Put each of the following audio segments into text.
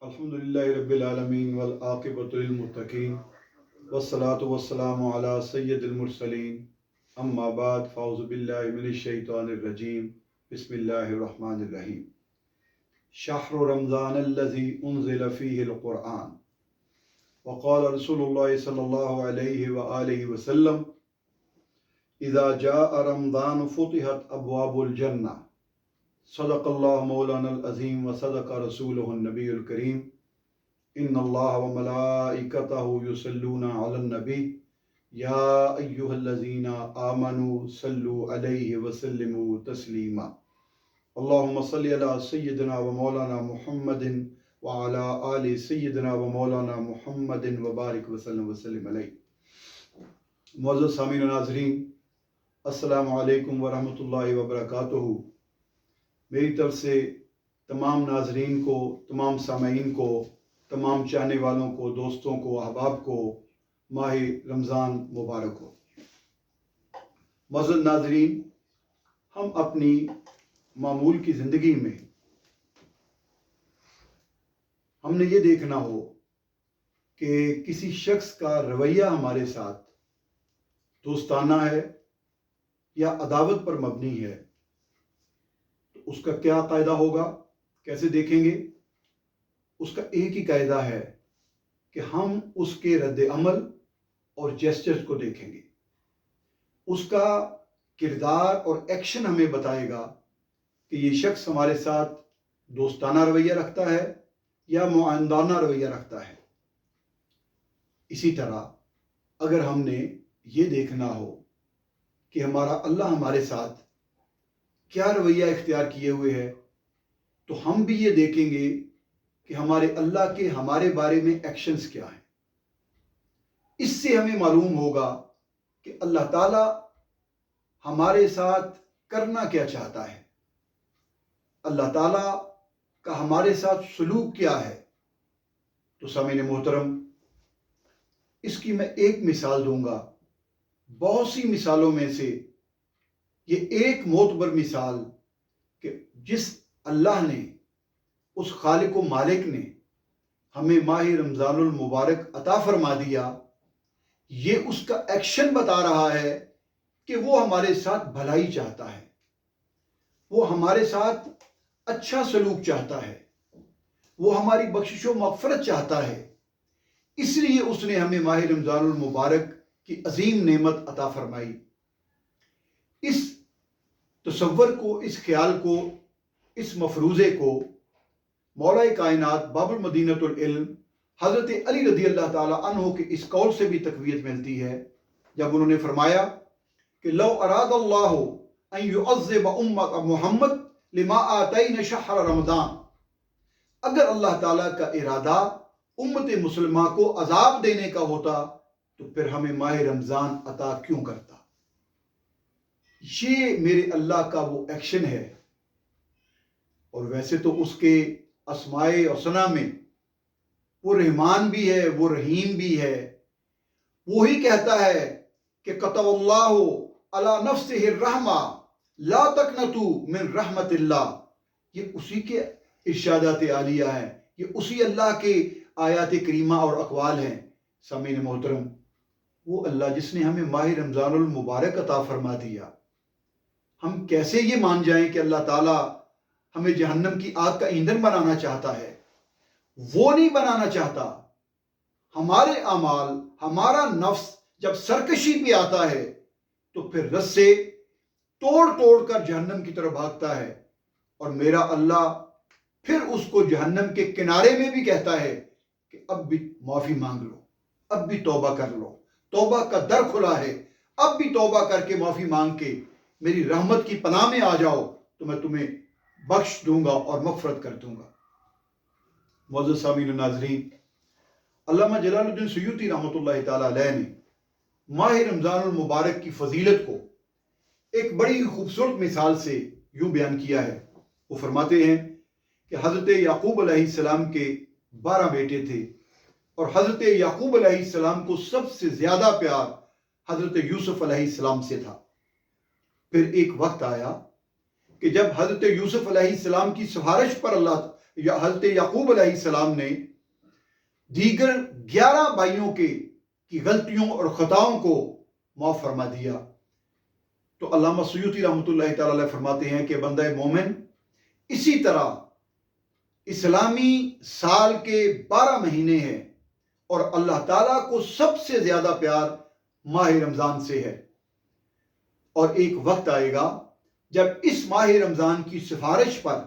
الحمد للہ رب العالمین والعاقبۃ للمتقین والصلاة والسلام علی سید المرسلین اما بعد فاعوذ باللہ من الشیطان الرجیم بسم اللہ الرحمن الرحیم شہر رمضان الذی انزل فیہ القرآن وقال رسول اللہ صلی اللہ علیہ وآلہ وسلم اذا جاء رمضان فتحت ابواب الجنہ صدق اللہ مولانا العظیم وصدق رسولہ النبی الکریم ان اللہ وملائکتہ یصلون علی النبی یا ایہا الذین آمنوا صلوا علیہ وسلموا تسلیما اللہم صلی علی سیدنا و مولانا محمد وعلی آل سیدنا و مولانا محمد وبارک وسلم وسلم علیہ۔ معزز سامعین و ناظرین، السلام علیکم ورحمۃ اللہ وبرکاتہ۔ میری طرف سے تمام ناظرین کو، تمام سامعین کو، تمام چاہنے والوں کو، دوستوں کو، احباب کو ماہ رمضان مبارک ہو۔ معزز ناظرین، ہم اپنی معمول کی زندگی میں ہم نے یہ دیکھنا ہو کہ کسی شخص کا رویہ ہمارے ساتھ دوستانہ ہے یا عداوت پر مبنی ہے، اس کا کیا قاعدہ ہوگا، کیسے دیکھیں گے؟ اس کا ایک ہی قاعدہ ہے کہ ہم اس کے رد عمل اور جیسچرز کو دیکھیں گے۔ اس کا کردار اور ایکشن ہمیں بتائے گا کہ یہ شخص ہمارے ساتھ دوستانہ رویہ رکھتا ہے یا معاندانہ رویہ رکھتا ہے۔ اسی طرح اگر ہم نے یہ دیکھنا ہو کہ اللہ ہمارے ساتھ کیا رویہ اختیار کیے ہوئے ہے، تو ہم بھی یہ دیکھیں گے کہ ہمارے اللہ کے ہمارے بارے میں ایکشنز کیا ہیں۔ اس سے ہمیں معلوم ہوگا کہ اللہ تعالیٰ ہمارے ساتھ کرنا کیا چاہتا ہے، اللہ تعالیٰ کا ہمارے ساتھ سلوک کیا ہے۔ تو سامعین محترم، اس کی میں ایک مثال دوں گا، بہت سی مثالوں میں سے یہ ایک معتبر مثال کہ جس اللہ نے، اس خالق و مالک نے ہمیں ماہ رمضان المبارک عطا فرما دیا، یہ اس کا ایکشن بتا رہا ہے کہ وہ ہمارے ساتھ بھلائی چاہتا ہے، وہ ہمارے ساتھ اچھا سلوک چاہتا ہے، وہ ہماری بخشش و مغفرت چاہتا ہے۔ اس لیے اس نے ہمیں ماہ رمضان المبارک کی عظیم نعمت عطا فرمائی۔ اس تصور کو، اس خیال کو، اس مفروضے کو مولا کائنات باب المدینۃ العلم حضرت علی رضی اللہ تعالی عنہ کے اس قول سے بھی تقویت ملتی ہے جب انہوں نے فرمایا کہ لو اراد اللہ ان يعذب امت محمد لما آتین شہر رمضان، اگر اللہ تعالیٰ کا ارادہ امت مسلمہ کو عذاب دینے کا ہوتا تو پھر ہمیں ماہ رمضان عطا کیوں کرتا؟ یہ میرے اللہ کا وہ ایکشن ہے۔ اور ویسے تو اس کے اسماء حسنہ میں وہ رحمان بھی ہے، وہ رحیم بھی ہے۔ وہی کہتا ہے کہ کتب اللہ علی نفسہ الرحمہ لا تقنطوا من رحمت اللہ۔ یہ اسی کے ارشادات عالیہ ہیں، یہ اسی اللہ کے آیات کریمہ اور اقوال ہیں۔ سامعین محترم، وہ اللہ جس نے ہمیں ماہ رمضان المبارک عطا فرما دیا، ہم کیسے یہ مان جائیں کہ اللہ تعالیٰ ہمیں جہنم کی آگ کا ایندھن بنانا چاہتا ہے؟ وہ نہیں بنانا چاہتا۔ ہمارے اعمال، ہمارا نفس جب سرکشی پہ آتا ہے تو پھر رسے توڑ توڑ کر جہنم کی طرف بھاگتا ہے، اور میرا اللہ پھر اس کو جہنم کے کنارے میں بھی کہتا ہے کہ اب بھی معافی مانگ لو، اب بھی توبہ کر لو، توبہ کا در کھلا ہے، اب بھی توبہ کر کے معافی مانگ کے میری رحمت کی پناہ میں آ جاؤ تو میں تمہیں بخش دوں گا اور مغفرت کر دوں گا۔ معزز سامعین و ناظرین، علامہ جلال الدین سیوطی رحمۃ اللہ تعالی علیہ نے ماہ رمضان المبارک کی فضیلت کو ایک بڑی خوبصورت مثال سے یوں بیان کیا ہے۔ وہ فرماتے ہیں کہ حضرت یعقوب علیہ السلام کے 12 بیٹے تھے، اور حضرت یعقوب علیہ السلام کو سب سے زیادہ پیار حضرت یوسف علیہ السلام سے تھا۔ پھر ایک وقت آیا کہ جب حضرت یوسف علیہ السلام کی سفارش پر اللہ یا حضرت یعقوب علیہ السلام نے دیگر 11 بھائیوں کی غلطیوں اور خطاؤں کو معاف فرما دیا. تو علامہ سیوطی رحمۃ اللہ تعالی علیہ فرماتے ہیں کہ بندہ مومن اسی طرح اسلامی سال کے 12 مہینے ہیں اور اللہ تعالیٰ کو سب سے زیادہ پیار ماہ رمضان سے ہے. اور ایک وقت آئے گا جب اس ماہ رمضان کی سفارش پر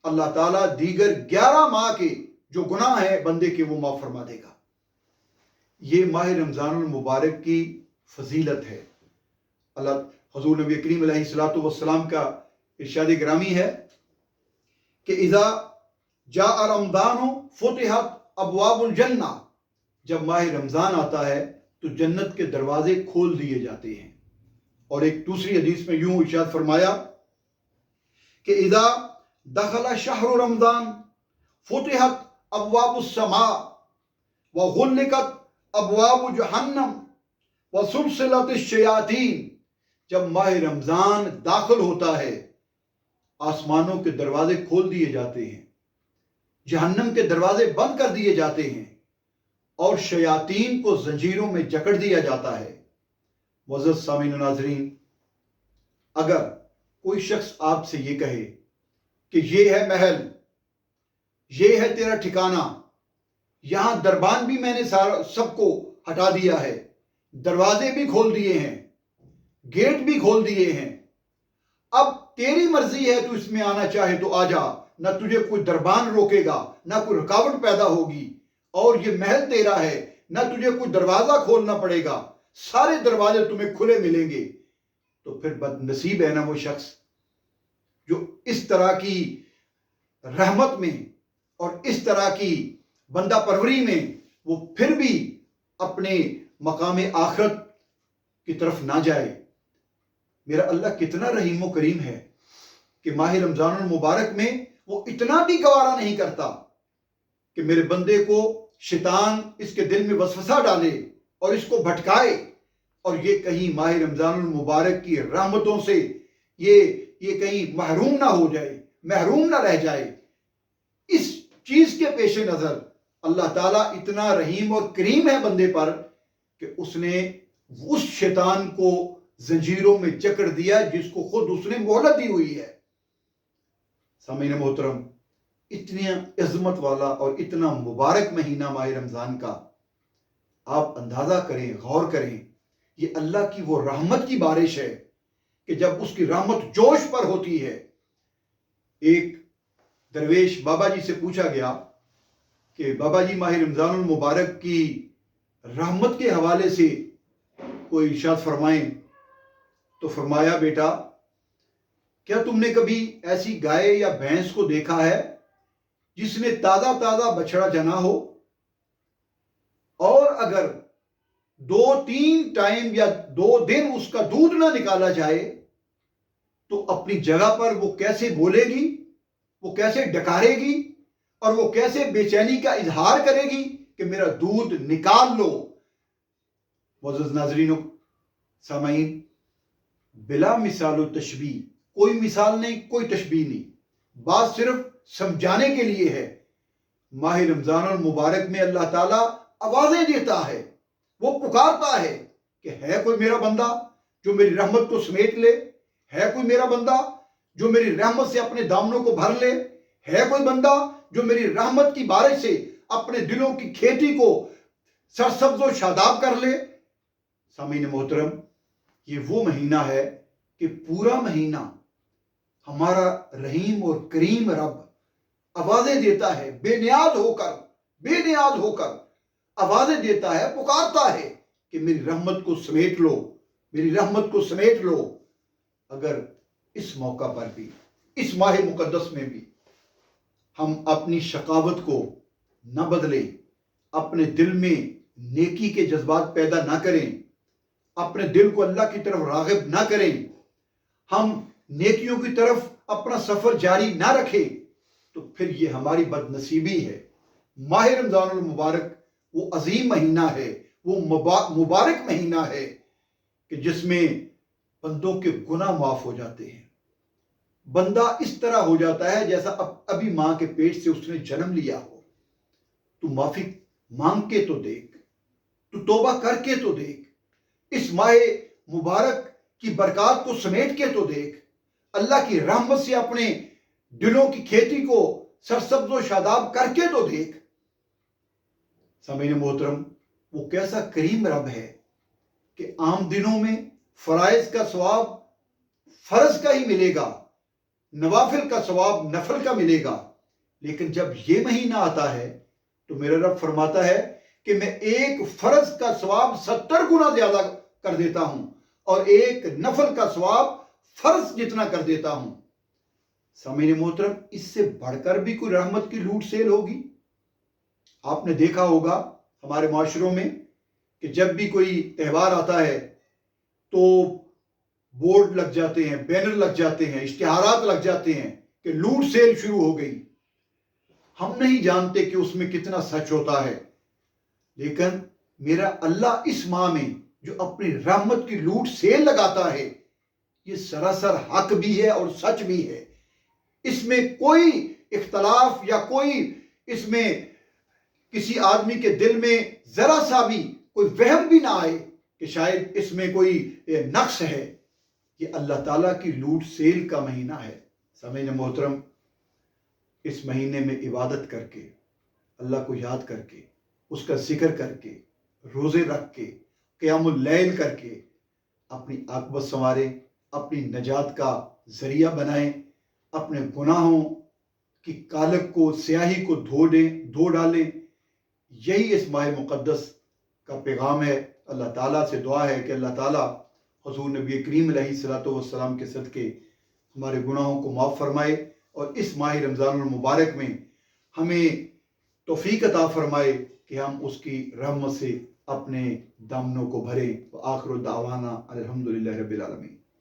اللہ تعالیٰ دیگر 11 ماہ کے جو گناہ ہیں بندے کے وہ معاف فرما دے گا. یہ ماہ رمضان المبارک کی فضیلت ہے. اللہ حضور نبی کریم علیہ الصلوۃ والسلام کا ارشاد گرامی ہے کہ اذا جاء رمضان فتحت ابواب الجنہ، جب ماہ رمضان آتا ہے تو جنت کے دروازے کھول دیے جاتے ہیں. اور ایک دوسری حدیث میں یوں ارشاد فرمایا کہ اذا دخل شہر رمضان فتحت ابواب السماء وغلقت ابواب جہنم وسلسلت الشیاطین. جب ماہ رمضان داخل ہوتا ہے آسمانوں کے دروازے کھول دیے جاتے ہیں، جہنم کے دروازے بند کر دیے جاتے ہیں اور شیاطین کو زنجیروں میں جکڑ دیا جاتا ہے. معزز سامعین و ناظرین، اگر کوئی شخص آپ سے یہ کہے کہ یہ ہے محل، یہ ہے تیرا ٹھکانہ، یہاں دربان بھی میں نے سب کو ہٹا دیا ہے، دروازے بھی کھول دیے ہیں، گیٹ بھی کھول دیے ہیں، اب تیری مرضی ہے، تو اس میں آنا چاہے تو آ جا، نہ تجھے کوئی دربان روکے گا، نہ کوئی رکاوٹ پیدا ہوگی، اور یہ محل تیرا ہے، نہ تجھے کوئی دروازہ کھولنا پڑے گا، سارے دروازے تمہیں کھلے ملیں گے، تو پھر بد نصیب ہے نا وہ شخص جو اس طرح کی رحمت میں اور اس طرح کی بندہ پروری میں وہ پھر بھی اپنے مقام آخرت کی طرف نہ جائے. میرا اللہ کتنا رحیم و کریم ہے کہ ماہ رمضان المبارک میں وہ اتنا بھی گوارا نہیں کرتا کہ میرے بندے کو شیطان اس کے دل میں وسوسہ ڈالے اور اس کو بھٹکائے اور یہ کہیں ماہ رمضان المبارک کی رحمتوں سے یہ کہیں محروم نہ ہو جائے، محروم نہ رہ جائے. اس چیز کے پیش نظر اللہ تعالیٰ اتنا رحیم اور کریم ہے بندے پر کہ اس نے اس شیطان کو زنجیروں میں جکڑ دیا جس کو خود اس نے مہلت دی ہوئی ہے. سامعین محترم، اتنی عظمت والا اور اتنا مبارک مہینہ ماہ رمضان کا آپ اندازہ کریں، غور کریں. یہ اللہ کی وہ رحمت کی بارش ہے کہ جب اس کی رحمت جوش پر ہوتی ہے. ایک درویش بابا جی سے پوچھا گیا کہ بابا جی ماہ رمضان المبارک کی رحمت کے حوالے سے کوئی ارشاد فرمائیں. تو فرمایا بیٹا کیا تم نے کبھی ایسی گائے یا بھینس کو دیکھا ہے جس نے تازہ بچڑا جنا ہو، اور اگر 2-3 ٹائم یا 2 دن اس کا دودھ نہ نکالا جائے تو اپنی جگہ پر وہ کیسے بولے گی، وہ کیسے ڈکارے گی اور وہ کیسے بے چینی کا اظہار کرے گی کہ میرا دودھ نکال لو. معزز ناظرین و سامعین، بلا مثال و تشبیہ، کوئی مثال نہیں، کوئی تشبیہ نہیں، بات صرف سمجھانے کے لیے ہے. ماہ رمضان المبارک میں اللہ تعالیٰ آوازیں دیتا ہے، وہ پکارتا ہے کہ ہے کوئی میرا بندہ جو میری رحمت کو سمیٹ لے، ہے کوئی میرا بندہ جو میری رحمت سے اپنے دامنوں کو بھر لے، ہے کوئی بندہ جو میری رحمت کی بارش سے اپنے دلوں کی کھیتی کو سرسبز و شاداب کر لے. سامعین محترم، یہ وہ مہینہ ہے کہ پورا مہینہ ہمارا رحیم اور کریم رب آوازیں دیتا ہے، بے نیاز ہو کر آوازیں دیتا ہے، پکارتا ہے کہ میری رحمت کو سمیٹ لو، میری رحمت کو سمیٹ لو. اگر اس موقع پر بھی، اس ماہ مقدس میں بھی ہم اپنی شقاوت کو نہ بدلیں، اپنے دل میں نیکی کے جذبات پیدا نہ کریں، اپنے دل کو اللہ کی طرف راغب نہ کریں، ہم نیکیوں کی طرف اپنا سفر جاری نہ رکھیں، تو پھر یہ ہماری بد نصیبی ہے. ماہ رمضان المبارک وہ عظیم مہینہ ہے، وہ مبارک مہینہ ہے کہ جس میں بندوں کے گناہ معاف ہو جاتے ہیں، بندہ اس طرح ہو جاتا ہے جیسا ابھی ماں کے پیٹ سے اس نے جنم لیا ہو۔ تو معافی مانگ کے تو دیکھ، تو توبہ کر کے تو دیکھ، اس ماہ مبارک کی برکات کو سمیٹ کے تو دیکھ، اللہ کی رحمت سے اپنے دلوں کی کھیتی کو سرسبز و شاداب کر کے تو دیکھ۔ سامعین محترم، وہ کیسا کریم رب ہے کہ عام دنوں میں فرائض کا ثواب فرض کا ہی ملے گا، نوافل کا ثواب نفل کا ملے گا، لیکن جب یہ مہینہ آتا ہے تو میرا رب فرماتا ہے کہ میں ایک فرض کا ثواب 70 گنا زیادہ کر دیتا ہوں اور ایک نفل کا ثواب فرض جتنا کر دیتا ہوں۔ سامعین محترم، اس سے بڑھ کر بھی کوئی رحمت کی لوٹ سیل ہوگی؟ آپ نے دیکھا ہوگا ہمارے معاشروں میں کہ جب بھی کوئی تہوار آتا ہے تو بورڈ لگ جاتے ہیں، بینر لگ جاتے ہیں، اشتہارات لگ جاتے ہیں کہ لوٹ سیل شروع ہو گئی۔ ہم نہیں جانتے کہ اس میں کتنا سچ ہوتا ہے، لیکن میرا اللہ اس ماہ میں جو اپنی رحمت کی لوٹ سیل لگاتا ہے، یہ سراسر حق بھی ہے اور سچ بھی ہے۔ اس میں کوئی اختلاف یا کوئی اس میں کسی آدمی کے دل میں ذرا سا بھی کوئی وہم بھی نہ آئے کہ شاید اس میں کوئی نقص ہے۔ یہ اللہ تعالیٰ کی لوٹ سیل کا مہینہ ہے۔ سامعین محترم، اس مہینے میں عبادت کر کے، اللہ کو یاد کر کے، اس کا ذکر کر کے، روزے رکھ کے، قیام اللیل کر کے اپنی عاقبت سنواریں، اپنی نجات کا ذریعہ بنائیں، اپنے گناہوں کی کالک کو، سیاہی کو دھو ڈالیں۔ یہی اس ماہ مقدس کا پیغام ہے۔ اللہ تعالیٰ سے دعا ہے کہ اللہ تعالیٰ حضور نبی کریم علیہ الصلوۃ والسلام کے صدقے ہمارے گناہوں کو معاف فرمائے اور اس ماہ رمضان المبارک میں ہمیں توفیق عطا فرمائے کہ ہم اس کی رحمت سے اپنے دامنوں کو بھریں۔ وآخر دعوانا الحمدللہ رب العالمین۔